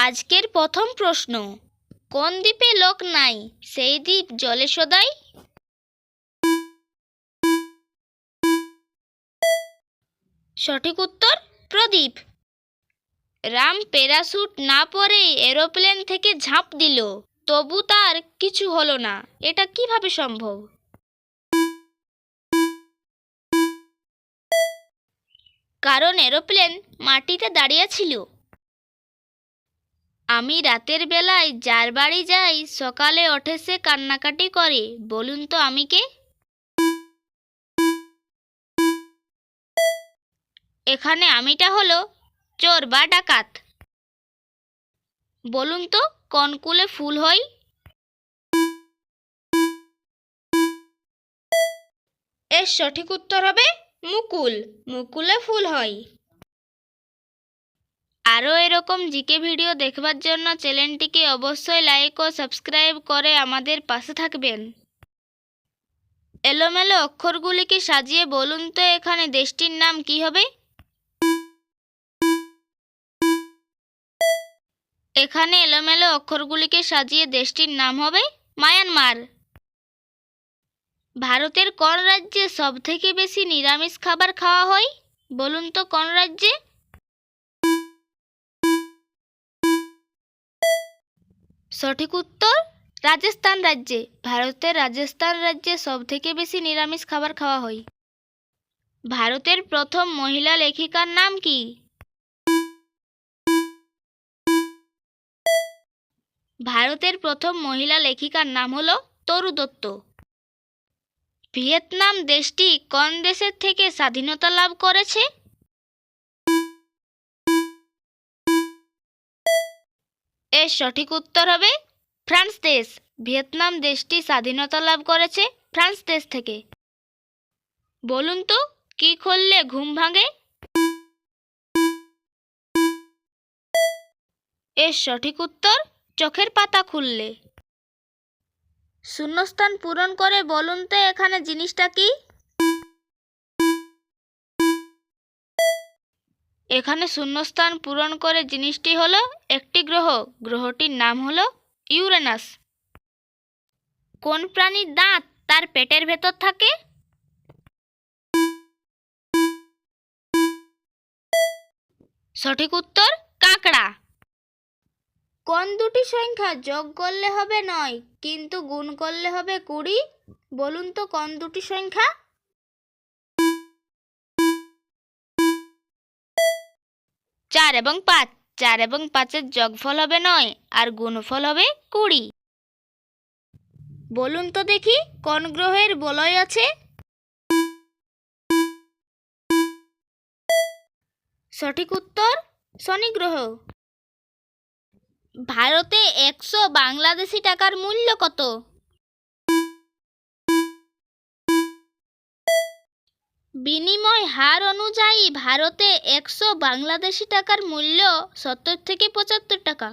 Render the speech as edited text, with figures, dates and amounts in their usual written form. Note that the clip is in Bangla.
আজকের প্রথম প্রশ্ন, কোন দ্বীপে লোক নাই সেই দ্বীপ জলে সদাই? সঠিক উত্তর প্রদীপ। রাম প্যারাশুট না পরেই এরোপ্লেন থেকে ঝাঁপ দিল, তবু তার কিছু হলো না, এটা কিভাবে সম্ভব? কারণ এরোপ্লেন মাটিতে দাঁড়িয়ে ছিল। আমি রাতের বেলায় যার বাড়ি যাই সকালে ওঠে সে কান্নাকাটি করে, বলুন তো আমি কে? এখানে আমিটা হলো চোর বা ডাকাত। বলুন তো কোন কুলে ফুল হয়? এর সঠিক উত্তর হবে মুকুল। মুকুলে ফুল হয়। আরও এরকম জিকে ভিডিও দেখবার জন্য চ্যানেলটিকে অবশ্যই লাইক ও সাবস্ক্রাইব করে আমাদের পাশে থাকবেন। এলোমেলো অক্ষরগুলিকে সাজিয়ে বলুন তো এখানে দেশটির নাম কি হবে? এখানে এলোমেলো অক্ষরগুলিকে সাজিয়ে দেশটির নাম হবে মায়ানমার। ভারতের কোন রাজ্যে সবথেকে বেশি নিরামিষ খাবার খাওয়া হয়? বলুন তো কোন রাজ্যে? সঠিক উত্তর রাজস্থান রাজ্যে। ভারতের রাজস্থান রাজ্যে সবথেকে বেশি নিরামিষ খাবার খাওয়া হয়। ভারতের প্রথম মহিলা লেখিকার নাম কি? ভারতের প্রথম মহিলা লেখিকার নাম হলো তরু দত্ত। ভিয়েতনাম দেশটি কোন দেশের থেকে স্বাধীনতা লাভ করেছে? এর সঠিক উত্তর হবে ফ্রান্স দেশ। ভিয়েতনাম দেশটি স্বাধীনতা লাভ করেছে ফ্রান্স দেশ থেকে। বলুন তো কি করলে ঘুম ভাঙে? এর সঠিক উত্তর চোখের পাতা খুললে। শূন্যস্থান পূরণ করে বলুন তো এখানে জিনিসটা কি? এখানে শূন্যস্থান পূরণ করে জিনিসটি হলো একটি গ্রহ। গ্রহটির নাম হলো ইউরেনাস। কোন প্রাণীর দাঁত তার পেটের ভেতর থাকে? সঠিক উত্তর কাঁকড়া। কোন দুটি সংখ্যা যোগ করলে হবে 9 কিন্তু গুণ করলে হবে 20? বলুন তো কোন দুটি সংখ্যা? 4 এবং 5। 4 এবং 5-এর যোগফল হবে 9 আর গুণফল হবে 20। বলুন তো দেখি কোন গ্রহের বলয় আছে? সঠিক উত্তর শনি গ্রহ। ভারতে 100 বাংলাদেশি টাকার মূল্য কত? বিনিময় হার অনুযায়ী ভারতে 100 বাংলাদেশি টাকার মূল্য 70 থেকে 75 টাকা।